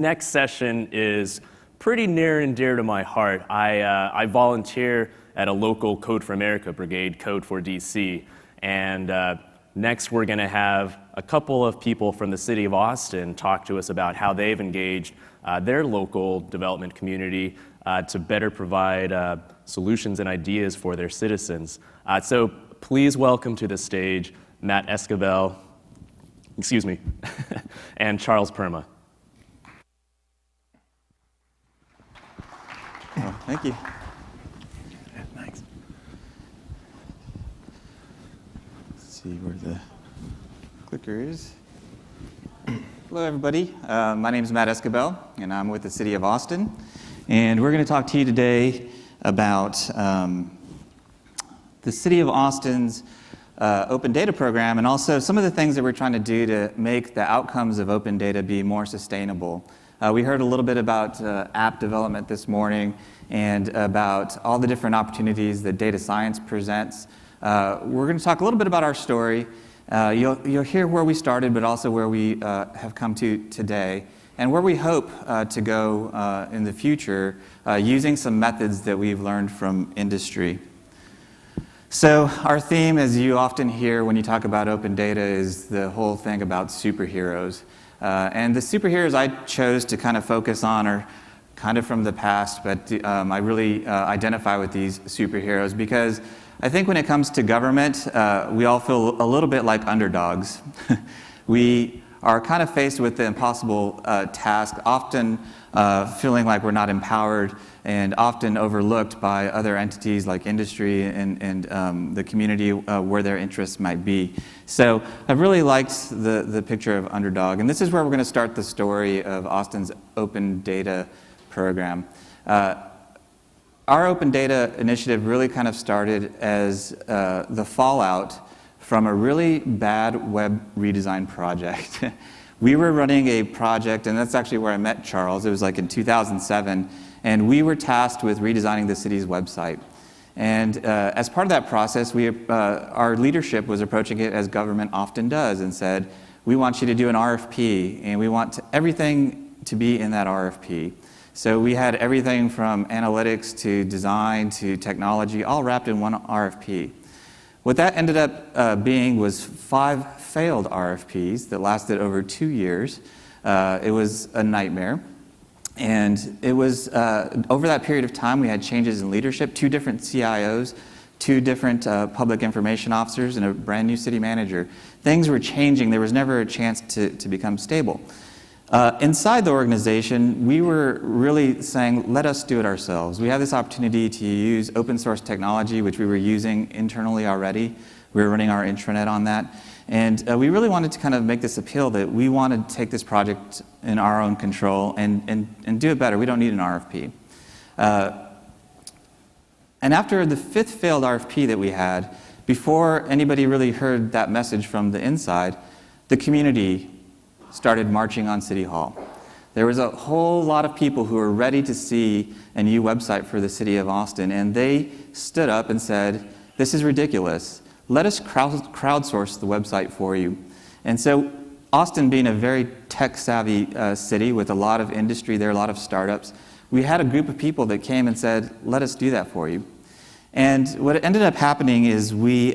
Next session is pretty near and dear to my heart. I volunteer at a local Code for America brigade, Code for DC, and next we're going to have a couple of people from the city of Austin talk to us about how they've engaged their local development community to better provide solutions and ideas for their citizens. So please welcome to the stage Matt Esquibel, and Charles Purma. Oh, thank you. Thanks. Let's see where the clicker is. Hello, everybody. My name is Matt Esquibel, and I'm with the City of Austin. And we're going to talk to you today about the City of Austin's open data program, and also some of the things that we're trying to do to make the outcomes of open data be more sustainable. We heard a little bit about app development this morning and about all the different opportunities that data science presents. We're going to talk a little bit about our story. You'll hear where we started, but also where we have come to today, and where we hope to go in the future using some methods that we've learned from industry. So our theme, as you often hear when you talk about open data, is the whole thing about superheroes. And the superheroes I chose to kind of focus on are kind of from the past, but I really identify with these superheroes because I think when it comes to government, we all feel a little bit like underdogs. We are kind of faced with the impossible task, often feeling like we're not empowered and often overlooked by other entities like industry and the community where their interests might be. So I've really liked the picture of underdog, and this is where we're going to start the story of Austin's open data program. Our open data initiative really kind of started as the fallout from a really bad web redesign project. We were running a project, and that's actually where I met Charles. It was like in 2007, and we were tasked with redesigning the city's website. And as part of that process, our leadership was approaching it as government often does and said, we want you to do an RFP, and we want everything to be in that RFP. So we had everything from analytics to design to technology all wrapped in one RFP. What that ended up being was 5 failed RFPs that lasted over 2 years. It was a nightmare. And it was, over that period of time, we had changes in leadership, 2 different CIOs, 2 different public information officers, and a brand new city manager. Things were changing. There was never a chance to become stable. Inside the organization, we were really saying, let us do it ourselves. We have this opportunity to use open source technology, which we were using internally already. We were running our intranet on that. And we really wanted to kind of make this appeal that we wanted to take this project in our own control and do it better. We don't need an RFP. And after the 5th failed RFP that we had, before anybody really heard that message from the inside, the community started marching on City Hall. There was a whole lot of people who were ready to see a new website for the city of Austin, and they stood up and said, this is ridiculous. Let us crowdsource the website for you. And so Austin being a very tech-savvy city with a lot of industry there, a lot of startups, we had a group of people that came and said, let us do that for you. And what ended up happening is we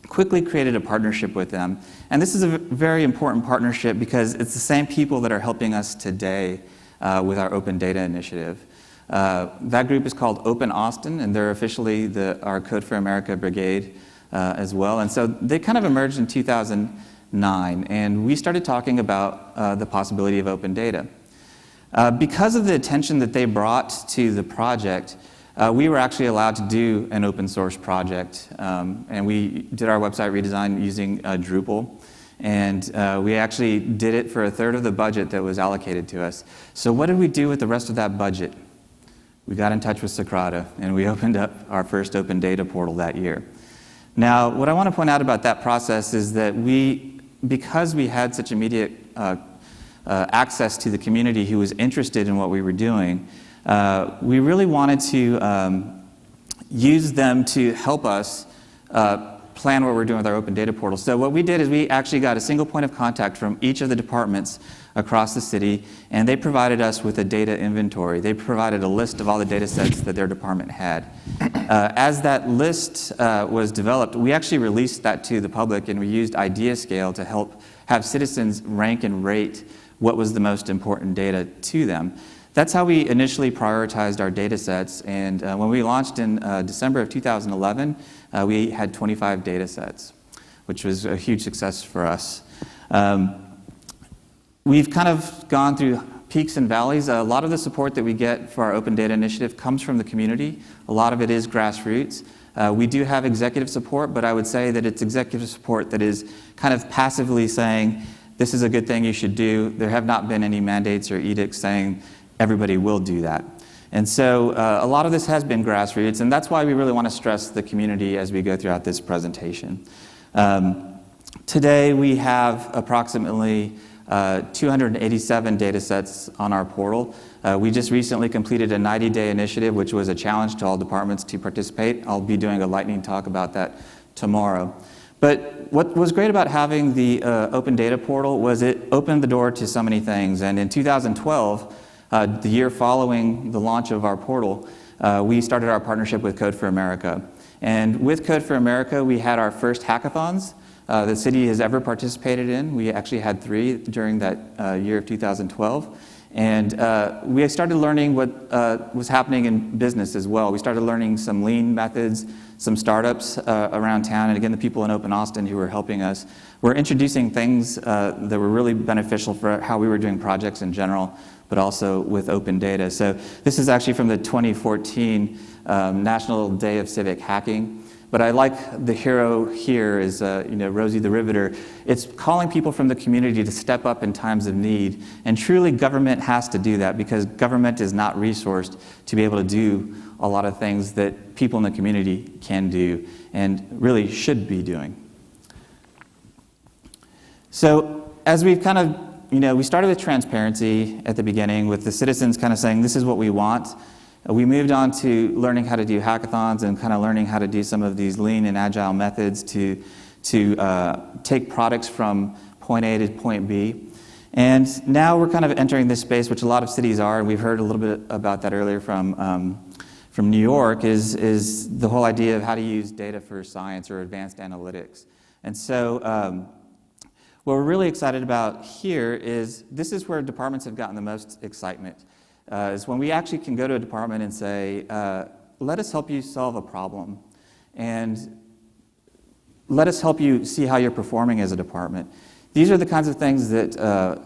quickly created a partnership with them. And this is a very important partnership because it's the same people that are helping us today with our open data initiative. That group is called Open Austin, and they're officially our Code for America brigade as well. And so they kind of emerged in 2009, and we started talking about the possibility of open data. Because of the attention that they brought to the project, we were actually allowed to do an open source project, and we did our website redesign using Drupal, and we actually did it for 1/3 of the budget that was allocated to us. So what did we do with the rest of that budget? We got in touch with Socrata, and we opened up our first open data portal that year. Now, what I want to point out about that process is that because we had such immediate access to the community who was interested in what we were doing, we really wanted to use them to help us plan what we're doing with our open data portal. So what we did is we actually got a single point of contact from each of the departments across the city, and they provided us with a data inventory. They provided a list of all the data sets that their department had. As that list was developed, we actually released that to the public, and we used idea scale to help have citizens rank and rate what was the most important data to them. That's how we initially prioritized our data sets, and when we launched in December of 2011, we had 25 data sets, which was a huge success for us. We've kind of gone through peaks and valleys. A lot of the support that we get for our open data initiative comes from the community. A lot of it is grassroots. We do have executive support, but I would say that it's executive support that is kind of passively saying, this is a good thing you should do. There have not been any mandates or edicts saying everybody will do that. And so a lot of this has been grassroots, and that's why we really want to stress the community as we go throughout this presentation. Today we have approximately 287 data sets on our portal. We just recently completed a 90-day initiative, which was a challenge to all departments to participate. I'll be doing a lightning talk about that tomorrow. But what was great about having the open data portal was it opened the door to so many things. And in 2012, the year following the launch of our portal, we started our partnership with Code for America. And with Code for America, we had our first hackathons the city has ever participated in. We actually had 3 during that year of 2012. And we started learning what was happening in business as well. We started learning some lean methods, some startups around town, and again, the people in Open Austin who were helping us were introducing things that were really beneficial for how we were doing projects in general, but also with open data. So this is actually from the 2014 National Day of Civic Hacking. But I like the hero here is Rosie the Riveter. It's calling people from the community to step up in times of need. And truly government has to do that because government is not resourced to be able to do a lot of things that people in the community can do and really should be doing. So as we've kind of, we started with transparency at the beginning with the citizens kind of saying, this is what we want. We moved on to learning how to do hackathons and kind of learning how to do some of these lean and agile methods to take products from point A to point B. And now we're kind of entering this space, which a lot of cities are, and we've heard a little bit about that earlier from New York, is the whole idea of how to use data for science or advanced analytics. And so what we're really excited about here is this is where departments have gotten the most excitement. Is when we actually can go to a department and say, let us help you solve a problem, and let us help you see how you're performing as a department. These are the kinds of things that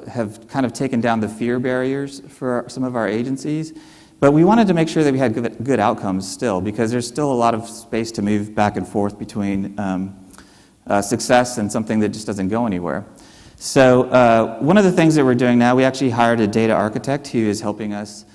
have kind of taken down the fear barriers for some of our agencies, but we wanted to make sure that we had good outcomes still, because there's still a lot of space to move back and forth between success and something that just doesn't go anywhere. So one of the things that we're doing now, we actually hired a data architect who is helping us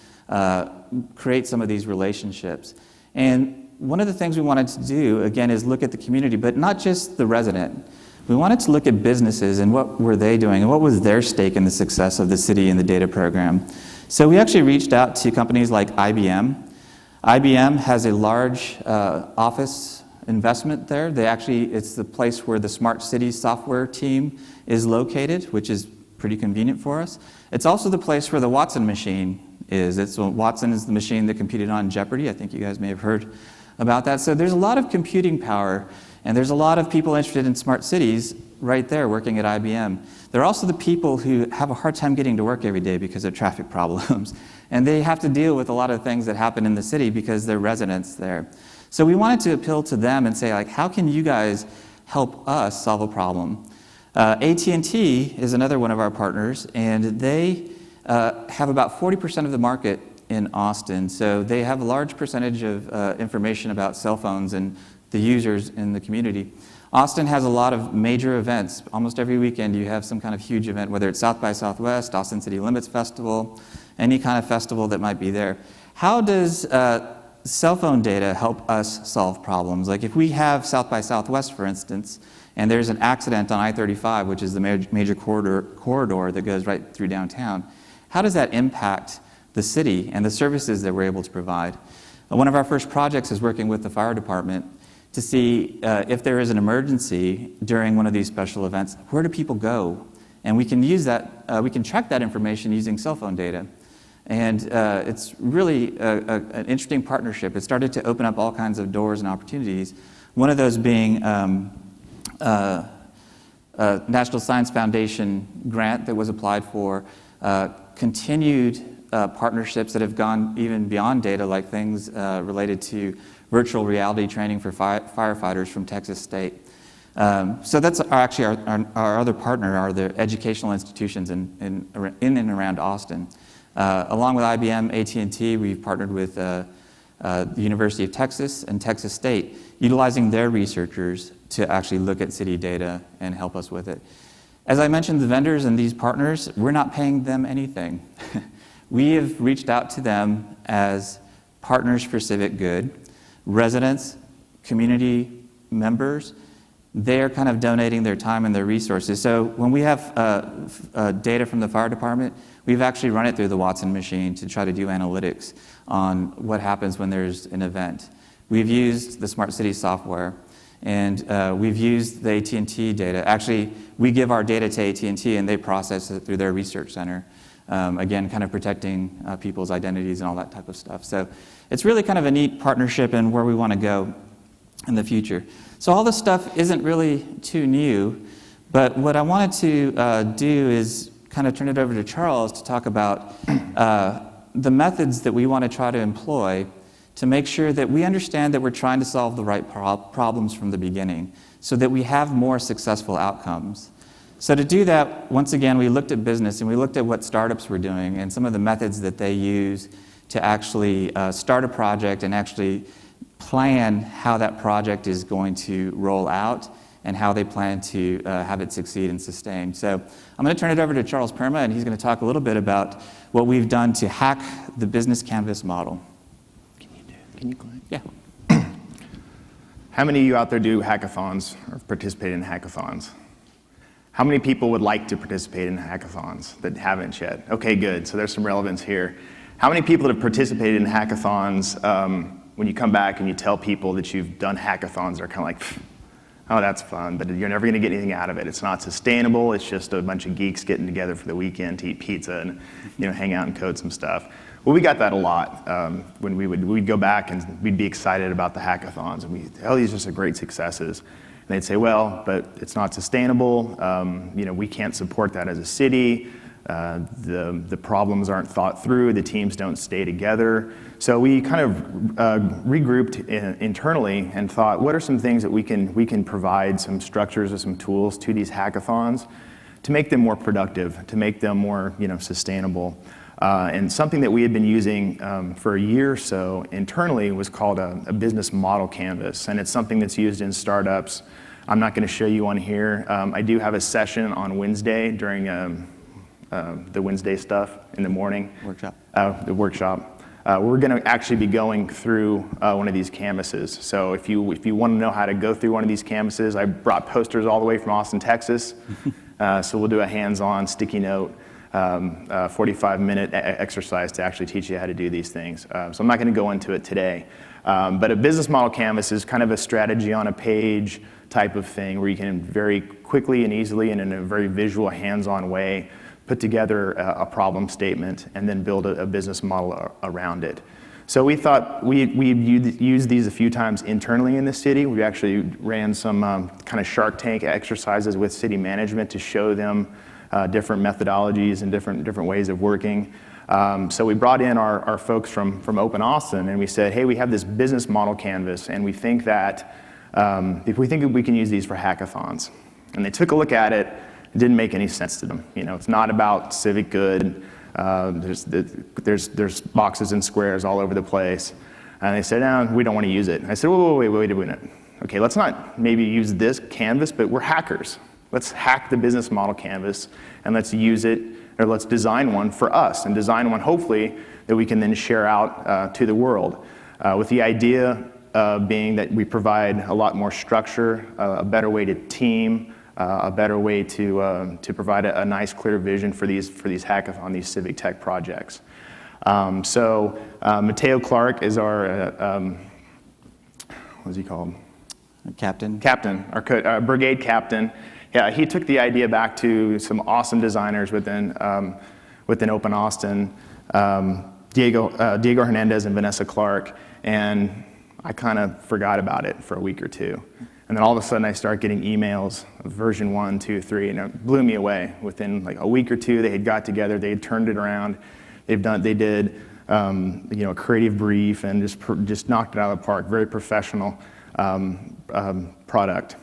create some of these relationships. And one of the things we wanted to do, again, is look at the community, but not just the resident. We wanted to look at businesses and what were they doing and what was their stake in the success of the city and the data program. So we actually reached out to companies like IBM. IBM has a large office investment there. It's the place where the Smart Cities software team is located, which is pretty convenient for us. It's also the place where the Watson machine is. Watson is the machine that competed on Jeopardy. I think you guys may have heard about that. So there's a lot of computing power, and there's a lot of people interested in smart cities right there working at IBM. They're also the people who have a hard time getting to work every day because of traffic problems. And they have to deal with a lot of things that happen in the city because they're residents there. So we wanted to appeal to them and say, like, how can you guys help us solve a problem? AT&T is another one of our partners, and they have about 40% of the market in Austin. So they have a large percentage of information about cell phones and the users in the community. Austin has a lot of major events. Almost every weekend you have some kind of huge event, whether it's South by Southwest, Austin City Limits Festival, any kind of festival that might be there. How does cell phone data help us solve problems? Like if we have South by Southwest, for instance, and there's an accident on I-35, which is the major corridor that goes right through downtown, how does that impact the city and the services that we're able to provide? One of our first projects is working with the fire department to see if there is an emergency during one of these special events, where do people go? And we can use that, we can track that information using cell phone data. And it's really an interesting partnership. It started to open up all kinds of doors and opportunities. One of those being National Science Foundation grant that was applied for, continued partnerships that have gone even beyond data, like things related to virtual reality training for firefighters from Texas State. So that's actually our other partner are the educational institutions in and around Austin. Along with IBM, AT&T, we've partnered with the University of Texas and Texas State, utilizing their researchers to actually look at city data and help us with it. As I mentioned, the vendors and these partners, we're not paying them anything. We have reached out to them as partners for civic good, residents, community members. They're kind of donating their time and their resources. So when we have data from the fire department, we've actually run it through the Watson machine to try to do analytics on what happens when there's an event. We've used the Smart City software, and we've used the AT&T data. Actually, we give our data to AT&T, and they process it through their research center. Again, kind of protecting people's identities and all that type of stuff. So it's really kind of a neat partnership and where we want to go in the future. So all this stuff isn't really too new, but what I wanted to do is kind of turn it over to Charles to talk about the methods that we want to try to employ to make sure that we understand that we're trying to solve the right problems from the beginning so that we have more successful outcomes. So to do that, once again, we looked at business and we looked at what startups were doing and some of the methods that they use to actually start a project and actually plan how that project is going to roll out and how they plan to have it succeed and sustain. So I'm going to turn it over to Charles Purma, and he's going to talk a little bit about what we've done to hack the business canvas model. Can you go ahead? Yeah. How many of you out there do hackathons or participate in hackathons? How many people would like to participate in hackathons that haven't yet? Okay, good. So there's some relevance here. How many people that have participated in hackathons, when you come back and you tell people that you've done hackathons, they're kind of like, oh, that's fun, but you're never going to get anything out of it. It's not sustainable. It's just a bunch of geeks getting together for the weekend to eat pizza and hang out and code some stuff. Well, we got that a lot when we'd go back and we'd be excited about the hackathons and these are some great successes. And they'd say, well, but it's not sustainable. We can't support that as a city. The problems aren't thought through. The teams don't stay together. So we kind of regrouped internally and thought, what are some things that we can provide some structures or some tools to these hackathons to make them more productive, to make them more sustainable. And something that we had been using for a year or so internally was called a business model canvas. And it's something that's used in startups. I'm not going to show you on here. I do have a session on Wednesday during the Wednesday stuff in the morning. The workshop. We're going to actually be going through one of these canvases. So if you want to know how to go through one of these canvases, I brought posters all the way from Austin, Texas. So we'll do a hands-on sticky note 45-minute exercise to actually teach you how to do these things. So I'm not going to go into it today. But a business model canvas is kind of a strategy on a page type of thing where you can very quickly and easily and in a very visual, hands-on way put together a problem statement and then build a business model around it. So we thought we'd used these a few times internally in the city. We actually ran some kind of Shark Tank exercises with city management to show them different methodologies and different ways of working. So we brought in our folks from Open Austin and we said, hey, we have this business model canvas and we think that if we can use these for hackathons. And they took a look at it. It didn't make any sense to them. It's not about civic good. There's boxes and squares all over the place. And they said, no, we don't want to use it. And I said, wait a minute. Okay, let's not maybe use this canvas, but we're hackers. Let's hack the business model canvas and let's use it, or let's design one for us and design one hopefully that we can then share out to the world. With the idea being that we provide a lot more structure, a better way to team, a better way to provide a nice, clear vision for these hackathon, these civic tech projects. So Mateo Clark is our, what is he called? Captain. Our brigade captain. Yeah, he took the idea back to some awesome designers within Open Austin, Diego Hernandez and Vanessa Clark, and I kind of forgot about it for a week or two. And then all of a sudden I start getting emails of version 1, 2, 3, and it blew me away. Within like a week or two, they had got together, they had turned it around, they did a creative brief and just knocked it out of the park. Very professional product.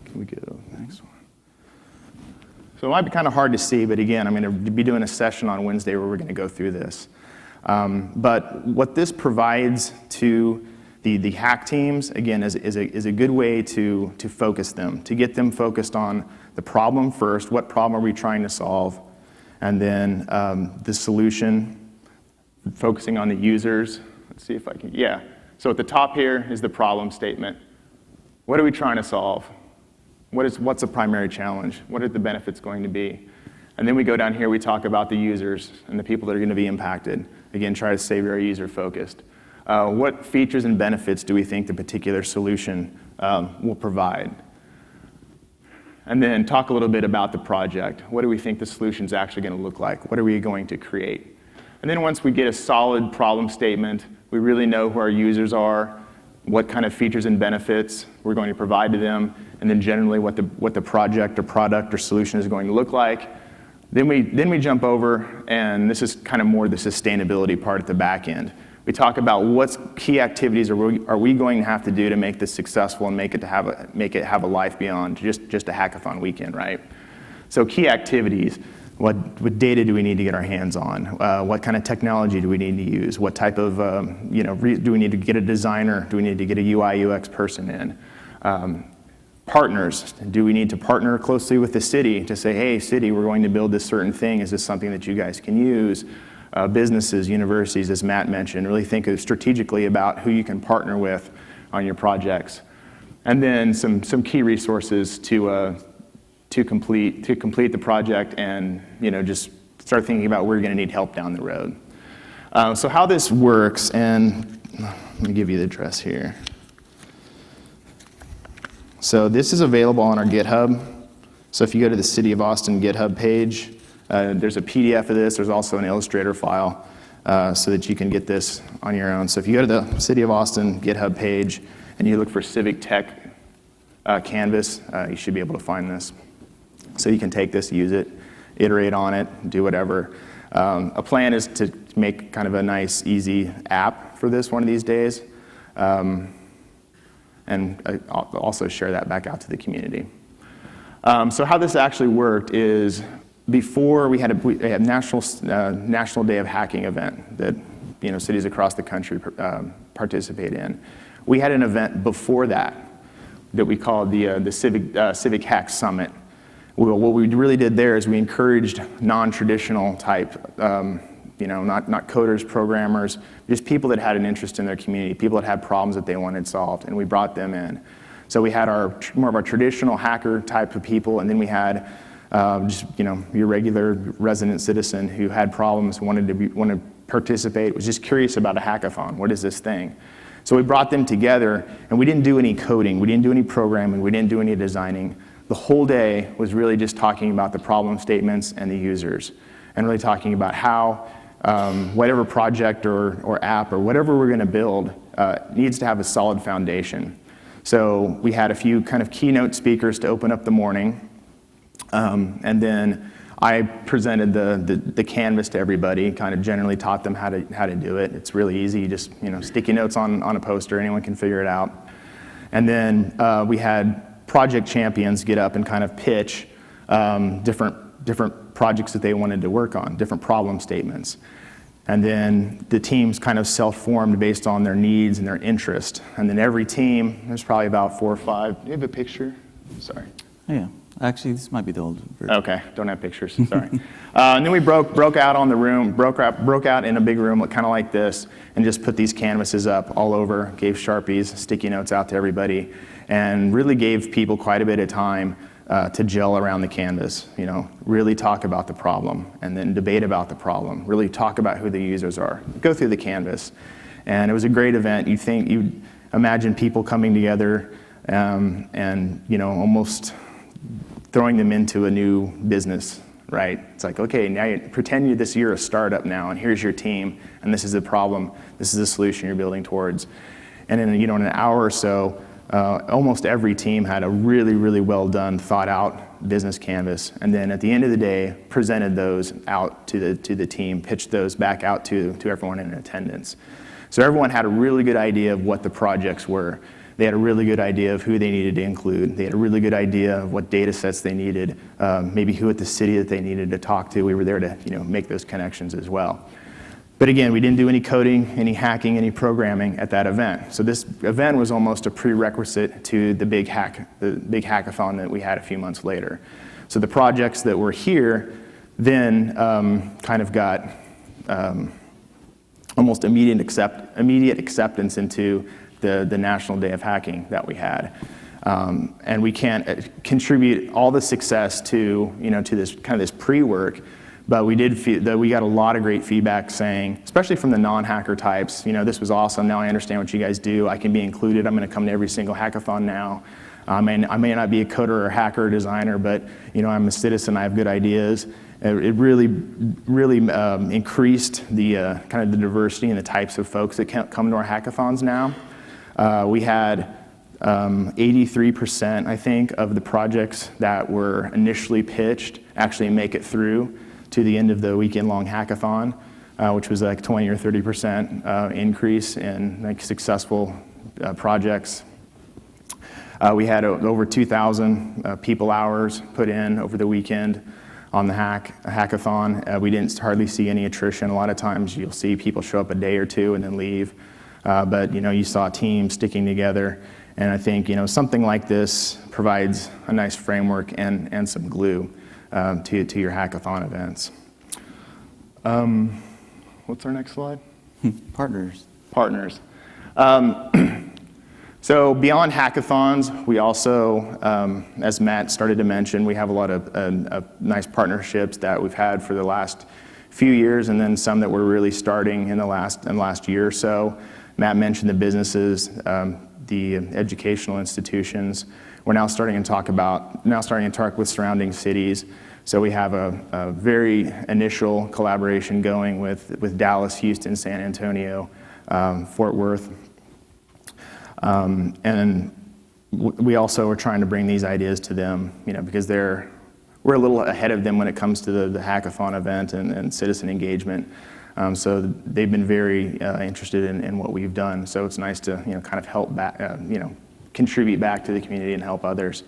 Can we go to the next one? So it might be kind of hard to see, but again, I'm going to be doing a session on Wednesday where we're going to go through this. But what this provides to the hack teams, again, is a good way to focus them, to get them focused on the problem first. What problem are we trying to solve? And then the solution, focusing on the users. Let's see if I can, yeah. So at the top here is the problem statement. What are we trying to solve? What's the primary challenge? What are the benefits going to be? And then we go down here, we talk about the users and the people that are going to be impacted. Again, try to stay very user-focused. What features and benefits do we think the particular solution will provide? And then talk a little bit about the project. What do we think the solution's actually going to look like? What are we going to create? And then once we get a solid problem statement, we really know who our users are, what kind of features and benefits we're going to provide to them, and then generally what the project or product or solution is going to look like. Then we jump over, and this is kind of more the sustainability part at the back end. We talk about what key activities are we going to have to do to make this successful and make it have a life beyond just a hackathon weekend, right? So key activities. What data do we need to get our hands on? What kind of technology do we need to use? What type of, do we need to get a designer? Do we need to get a UI, UX person in? Partners, do we need to partner closely with the city to say, hey, city, we're going to build this certain thing. Is this something that you guys can use? Businesses, universities, as Matt mentioned, really think strategically about who you can partner with on your projects. And then some key resources to complete the project and just start thinking about where you're going to need help down the road. So how this works, and let me give you the address here. So this is available on our GitHub. So if you go to the City of Austin GitHub page, there's a PDF of this. There's also an Illustrator file so that you can get this on your own. So if you go to the City of Austin GitHub page and you look for Civic Tech Canvas, you should be able to find this. So you can take this, use it, iterate on it, do whatever. A plan is to make kind of a nice, easy app for this one of these days. And I'll also share that back out to the community. So how this actually worked is before we had a National Day of Hacking event that cities across the country participate in. We had an event before that we called the Civic Hack Summit. What we really did there is we encouraged non-traditional type, not coders, programmers, just people that had an interest in their community, people that had problems that they wanted solved, and we brought them in. So we had more of our traditional hacker type of people, and then we had your regular resident citizen who had problems, wanted to participate, was just curious about a hackathon. What is this thing? So we brought them together, and we didn't do any coding, we didn't do any programming, we didn't do any designing. The whole day was really just talking about the problem statements and the users, and really talking about how whatever project or app or whatever we're going to build needs to have a solid foundation. So we had a few kind of keynote speakers to open up the morning, and then I presented the canvas to everybody, kind of generally taught them how to do it. It's really easy, you just sticky notes on a poster, anyone can figure it out. And then we had project champions get up and kind of pitch different projects that they wanted to work on, different problem statements. And then the teams kind of self-formed based on their needs and their interest. And then every team, there's probably about 4 or 5. Do you have a picture? Sorry. Oh, yeah. Actually, this might be the old version. Okay, don't have pictures, sorry. And then we broke out on the room, broke out in a big room kind of like this, and just put these canvases up all over, gave Sharpies, sticky notes out to everybody, and really gave people quite a bit of time to gel around the canvas, really talk about the problem, and then debate about the problem, really talk about who the users are, go through the canvas. And it was a great event. You'd imagine people coming together and almost throwing them into a new business, right? It's like, okay, now pretend you're a startup now, and here's your team, and this is the problem, this is the solution you're building towards. And in in an hour or so, almost every team had a really, really well done, thought out business canvas, and then at the end of the day, presented those out to the team, pitched those back out to everyone in attendance. So everyone had a really good idea of what the projects were. They had a really good idea of who they needed to include. They had a really good idea of what data sets they needed, maybe who at the city that they needed to talk to. We were there to make those connections as well. But again, we didn't do any coding, any hacking, any programming at that event. So this event was almost a prerequisite to the big hackathon that we had a few months later. So the projects that were here then kind of got almost immediate acceptance into the National Day of Hacking that we had. And we can't contribute all the success to this kind of this pre-work, but we did feel that we got a lot of great feedback saying, especially from the non-hacker types, this was awesome, now I understand what you guys do, I can be included, I'm gonna come to every single hackathon now. I may not be a coder or hacker or designer, but I'm a citizen, I have good ideas. It really increased the kind of the diversity and the types of folks that come to our hackathons now. We had 83%, I think, of the projects that were initially pitched actually make it through to the end of the weekend-long hackathon, which was like 20 or 30% increase in successful projects. We had over 2,000 people hours put in over the weekend on the hackathon. We didn't hardly see any attrition. A lot of times you'll see people show up a day or two and then leave. But you saw teams sticking together, and I think something like this provides a nice framework and some glue to your hackathon events. What's our next slide? Partners. So beyond hackathons, we also, as Matt started to mention, we have a lot of nice partnerships that we've had for the last few years, and then some that we're really starting in the last year or so. Matt mentioned the businesses, the educational institutions. We're now starting to talk with surrounding cities. So we have a very initial collaboration going with Dallas, Houston, San Antonio, Fort Worth. And we also are trying to bring these ideas to them, because we're a little ahead of them when it comes to the hackathon event and citizen engagement. So they've been very interested in what we've done. So it's nice to kind of help back, contribute back to the community and help others.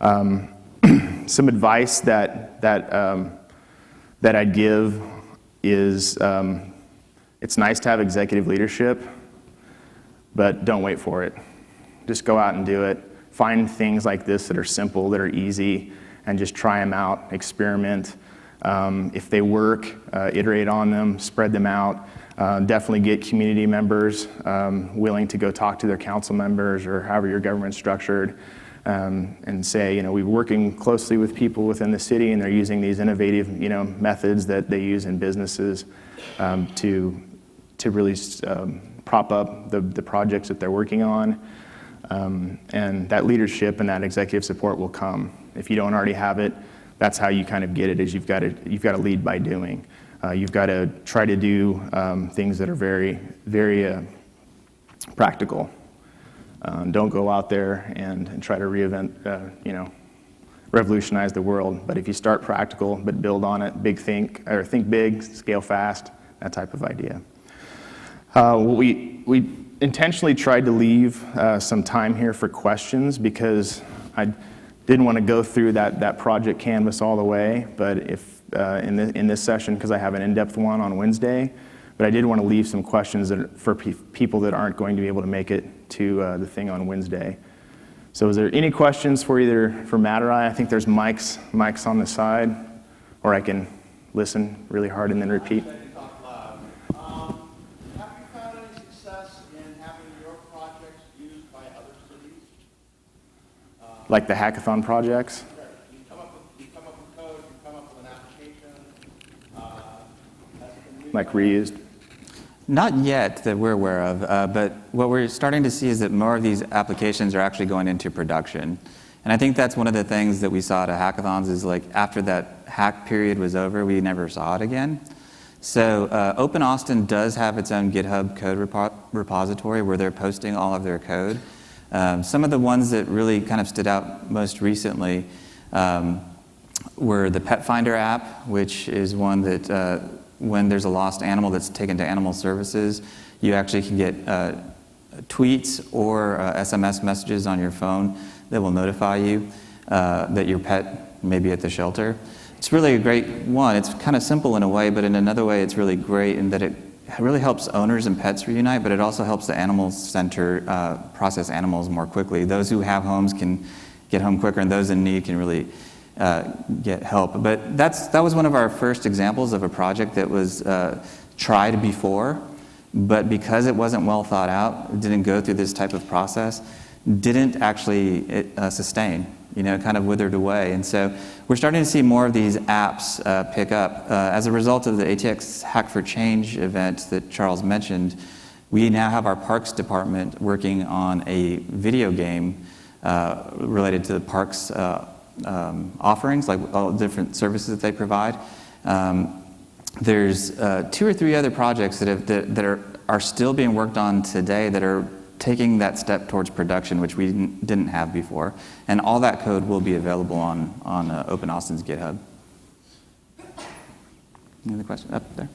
Some advice that I'd give is it's nice to have executive leadership, but don't wait for it. Just go out and do it. Find things like this that are simple, that are easy, and just try them out, experiment. If they work, iterate on them, spread them out. Definitely get community members willing to go talk to their council members or however your government's structured, and say, we're working closely with people within the city, and they're using these innovative, methods that they use in businesses to really prop up the projects that they're working on. And that leadership and that executive support will come. If you don't already have it, that's how you kind of get it, is you've got to lead by doing. You've got to try to do things that are very, very practical. Don't go out there and try to reinvent, revolutionize the world. But if you start practical, but build on it, think big, scale fast, that type of idea. We intentionally tried to leave some time here for questions, because I didn't want to go through that project canvas all the way, but if in this session, because I have an in-depth one on Wednesday, but I did want to leave some questions for people that aren't going to be able to make it to the thing on Wednesday. So is there any questions for either for Matt or I? I think there's mics on the side, or I can listen really hard and then repeat. Have you found any success in having your projects used by other cities? Like the hackathon projects? You come up with code, you come up with an application. Like reused? Not yet that we're aware of, but what we're starting to see is that more of these applications are actually going into production. And I think that's one of the things that we saw at hackathons is like after that hack period was over, we never saw it again. So Open Austin does have its own GitHub code repository where they're posting all of their code. Some of the ones that really kind of stood out most recently were the Pet Finder app, which is one that when there's a lost animal that's taken to animal services, you actually can get tweets or SMS messages on your phone that will notify you that your pet may be at the shelter. It's really a great one. It's kind of simple in a way, but in another way it's really great in that it really helps owners and pets reunite, but it also helps the animal center process animals more quickly. Those who have homes can get home quicker, and those in need can really get help. But that was one of our first examples of a project that was tried before, but because it wasn't well thought out, it didn't go through this type of process, didn't actually sustain, kind of withered away. And so we're starting to see more of these apps pick up. As a result of the ATX Hack for Change event that Charles mentioned, we now have our parks department working on a video game related to the parks offerings, like all the different services that they provide. There's 2 or 3 other projects that are still being worked on today that are taking that step towards production, which we didn't have before. And all that code will be available on Open Austin's GitHub. Any other question? Up there.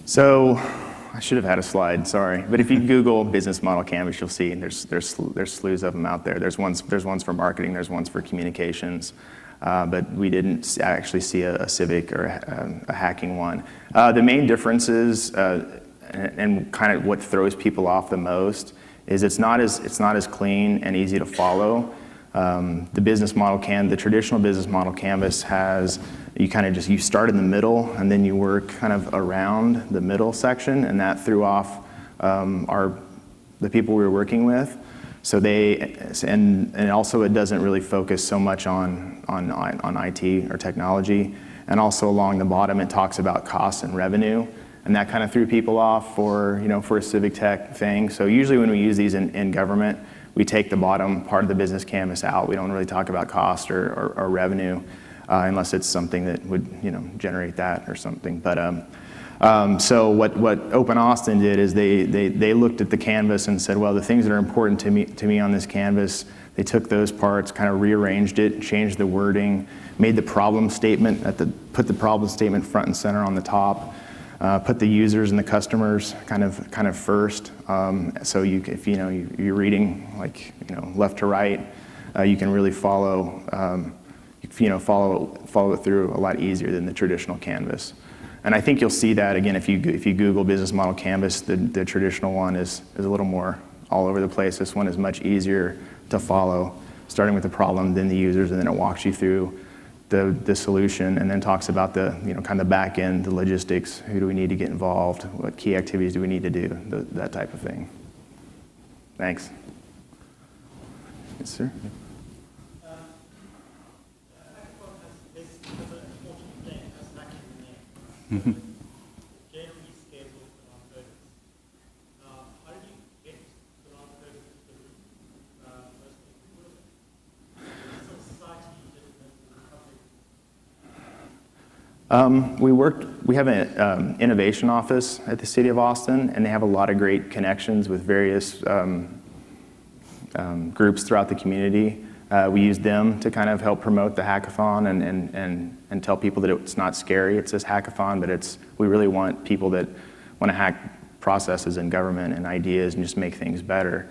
So I should have had a slide, sorry. But if you Google business model canvas, you'll see there's slews of them out there. There's ones for marketing, there's ones for communications, but we didn't actually see a Civic or a hacking one. The main differences and kind of what throws people off the most is it's not as clean and easy to follow. The traditional business model canvas has, you start in the middle and then you work kind of around the middle section, and that threw off the people we were working with. So and also it doesn't really focus so much on IT or technology. And also along the bottom it talks about costs and revenue, and that kind of threw people off for a civic tech thing. So usually when we use these in government, we take the bottom part of the business canvas out. We don't really talk about cost or revenue unless it's something that would generate that or something. But so what Open Austin did is they looked at the canvas and said, well, the things that are important to me on this canvas, they took those parts, kind of rearranged it, changed the wording, made the problem statement put the problem statement front and center on the top. Put the users and the customers kind of first. So if you're reading like left to right, you can really follow it through a lot easier than the traditional canvas. And I think you'll see that again if you Google business model canvas. The traditional one is a little more all over the place. This one is much easier to follow, starting with the problem, then the users, and then it walks you through the solution, and then talks about the kind of back end, the logistics. Who do we need to get involved? What key activities do we need to do? That type of thing. Thanks. Yes, sir. Mm-hmm. Generally scheduled non-coders. How did you get the non-coders to the most people? Some society We have an innovation office at the City of Austin, and they have a lot of great connections with various groups throughout the community. We use them to kind of help promote the hackathon and tell people that it's not scary. It says hackathon, but we really want people that want to hack processes in government and ideas and just make things better.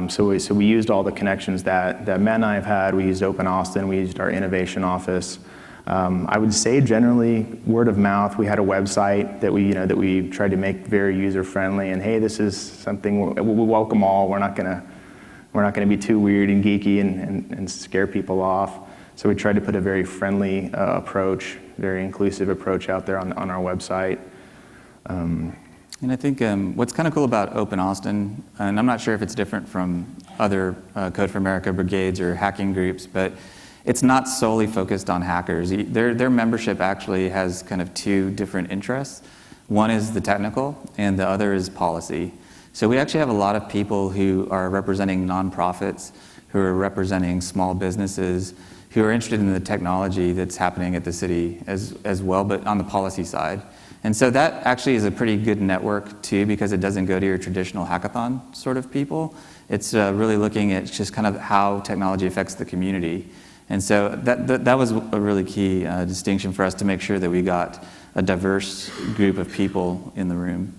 So we used all the connections that Matt and I have had. We used Open Austin. We used our innovation office. I would say generally word of mouth. We had a website that we tried to make very user friendly. And hey, this is something we welcome all. We're not gonna be too weird and geeky and scare people off. So we tried to put a very friendly approach, very inclusive approach out there on our website. And I think what's kind of cool about Open Austin, and I'm not sure if it's different from other Code for America brigades or hacking groups, but it's not solely focused on hackers. Their membership actually has kind of two different interests. One is the technical, and the other is policy. So we actually have a lot of people who are representing nonprofits, who are representing small businesses, who are interested in the technology that's happening at the city as well, but on the policy side. And so that actually is a pretty good network too, because it doesn't go to your traditional hackathon sort of people. It's really looking at just kind of how technology affects the community. And so that was a really key distinction for us to make sure that we got a diverse group of people in the room.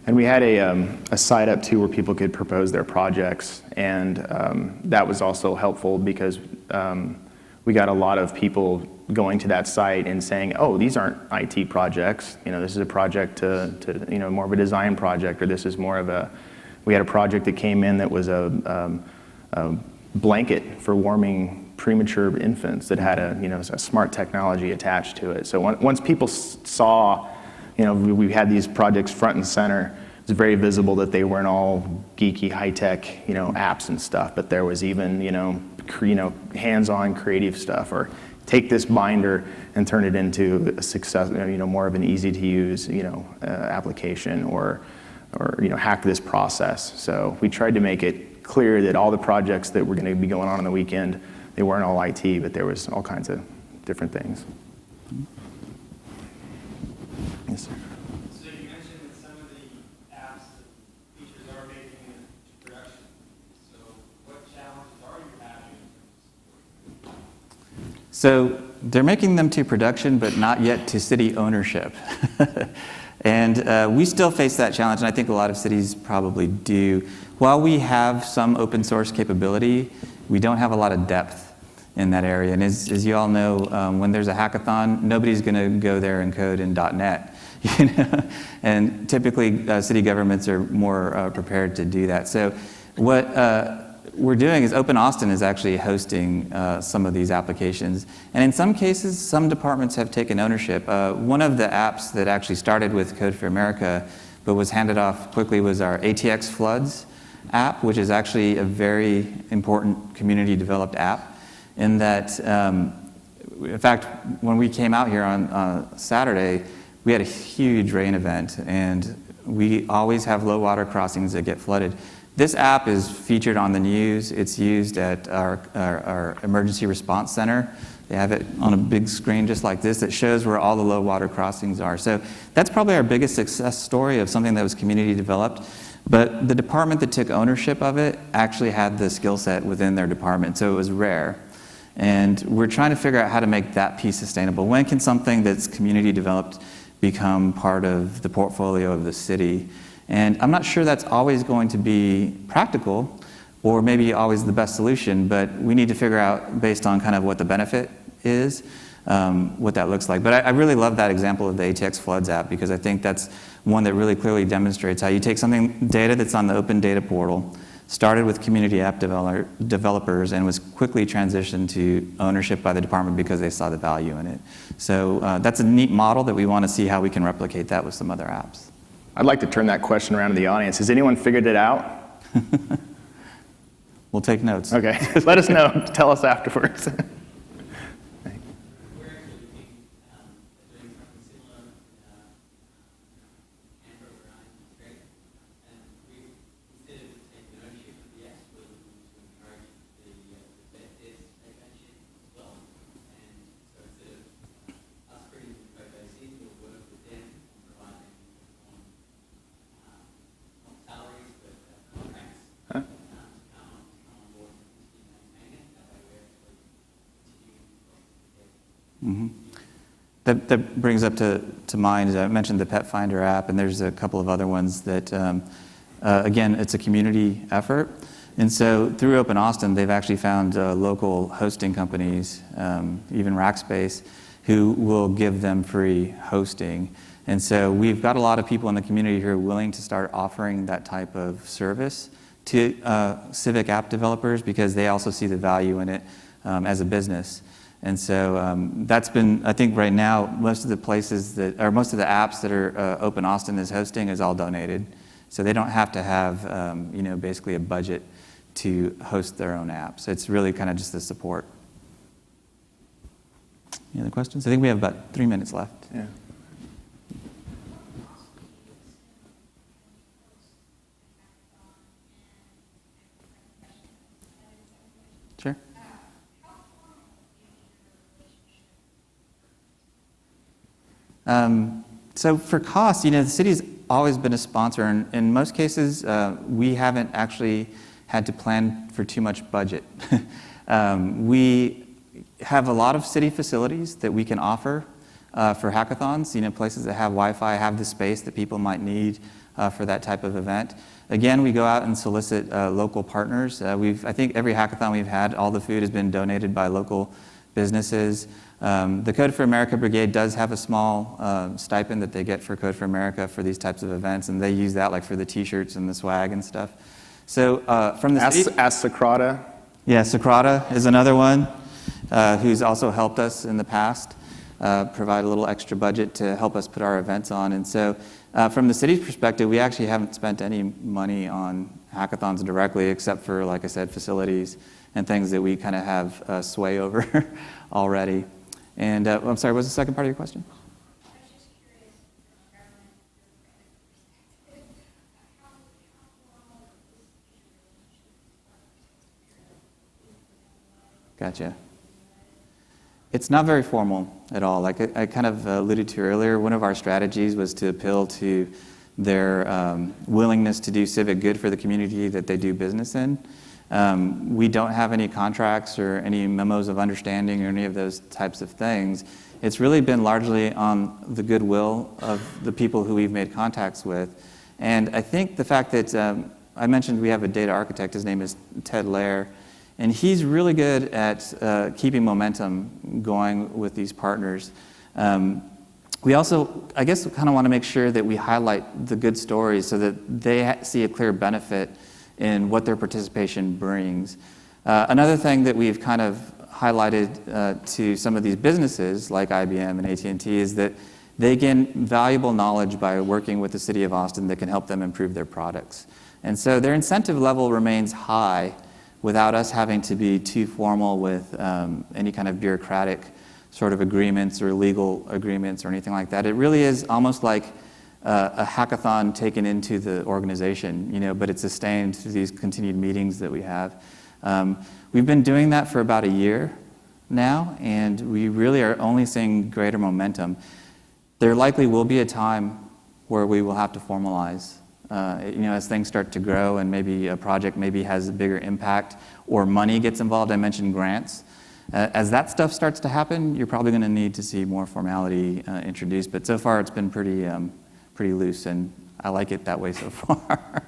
And we had a site up too where people could propose their projects, and that was also helpful because we got a lot of people going to that site and saying, oh, these aren't IT projects. This is a project to more of a design project, or this is more of we had a project that came in that was a blanket for warming premature infants that had a smart technology attached to it. So once people saw, we had these projects front and center, it's very visible that they weren't all geeky, high-tech, apps and stuff, but there was even, hands-on creative stuff, or take this binder and turn it into a success, more of an easy-to-use, application, or hack this process. So we tried to make it clear that all the projects that were going to be going on the weekend, they weren't all IT, but there was all kinds of different things. Yes, sir. So you mentioned that some of the apps and features are making it to production. So what challenges are you having? So they're making them to production, but not yet to city ownership. And we still face that challenge, and I think a lot of cities probably do. While we have some open source capability, we don't have a lot of depth in that area. And as you all know, when there's a hackathon, nobody's going to go there and code in .NET. And typically, city governments are more prepared to do that. So what we're doing is Open Austin is actually hosting some of these applications. And in some cases, some departments have taken ownership. One of the apps that actually started with Code for America but was handed off quickly was our ATX Floods app, which is actually a very important community-developed app in that, in fact, when we came out here on Saturday, we had a huge rain event, and we always have low water crossings that get flooded. This app is featured on the news. It's used at our emergency response center. They have it on a big screen just like this that shows where all the low water crossings are. So that's probably our biggest success story of something that was community developed. But the department that took ownership of it actually had the skill set within their department, so it was rare. And we're trying to figure out how to make that piece sustainable. When can something that's community developed become part of the portfolio of the city? And I'm not sure that's always going to be practical or maybe always the best solution, but we need to figure out, based on kind of what the benefit is, what that looks like. But I really love that example of the ATX Floods app, because I think that's one that really clearly demonstrates how you take data that's on the open data portal, started with community app developers, and was quickly transitioned to ownership by the department because they saw the value in it. So that's a neat model that we want to see how we can replicate that with some other apps. I'd like to turn that question around to the audience. Has anyone figured it out? We'll take notes. Okay, let us know. Tell us afterwards. Mm-hmm. That brings up to mind, I mentioned the Pet Finder app, and there's a couple of other ones that, again, it's a community effort. And so through Open Austin, they've actually found local hosting companies, even Rackspace, who will give them free hosting. And so we've got a lot of people in the community who are willing to start offering that type of service to Civic app developers, because they also see the value in it as a business. And so that's been, I think right now, most of the places that, or most of the apps that are Open Austin is hosting is all donated. So they don't have to have, basically a budget to host their own apps. It's really kind of just the support. Any other questions? I think we have about 3 minutes left. Yeah. Sure. So for cost, the city's always been a sponsor, and in most cases, we haven't actually had to plan for too much budget. We have a lot of city facilities that we can offer for hackathons, places that have Wi-Fi, have the space that people might need for that type of event. Again, we go out and solicit local partners. I think every hackathon we've had, all the food has been donated by local businesses. The Code for America Brigade does have a small stipend that they get for Code for America for these types of events, and they use that like for the T-shirts and the swag and stuff. So from the city, Ask Socrata. yeah, Socrata is another one who's also helped us in the past, provide a little extra budget to help us put our events on. And so from the city's perspective, we actually haven't spent any money on hackathons directly, except for, like I said, facilities and things that we kind of have sway over already. And I'm sorry, what was the second part of your question? I was just curious, from a government perspective, how formal is the relationship? Gotcha. It's not very formal at all. Like I kind of alluded to earlier, one of our strategies was to appeal to their willingness to do civic good for the community that they do business in. We don't have any contracts or any memos of understanding or any of those types of things. It's really been largely on the goodwill of the people who we've made contacts with. And I think the fact that I mentioned we have a data architect, his name is Ted Lair, and he's really good at keeping momentum going with these partners. We also, I guess, kind of want to make sure that we highlight the good stories so that they see a clear benefit in what their participation brings. Another thing that we've kind of highlighted to some of these businesses like IBM and AT&T is that they gain valuable knowledge by working with the City of Austin that can help them improve their products. And so their incentive level remains high without us having to be too formal with any kind of bureaucratic sort of agreements or legal agreements or anything like that. It really is almost like a hackathon taken into the organization, but it's sustained through these continued meetings that we have. We've been doing that for about a year now, and we really are only seeing greater momentum. There likely will be a time where we will have to formalize, as things start to grow and maybe a project maybe has a bigger impact or money gets involved. I mentioned grants. As that stuff starts to happen, you're probably going to need to see more formality introduced, but so far it's been pretty loose, and I like it that way so far.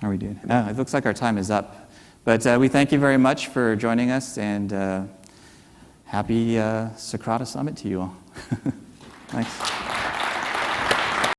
How are we doing? It looks like our time is up. But we thank you very much for joining us, and happy Socrata Summit to you all. Thanks.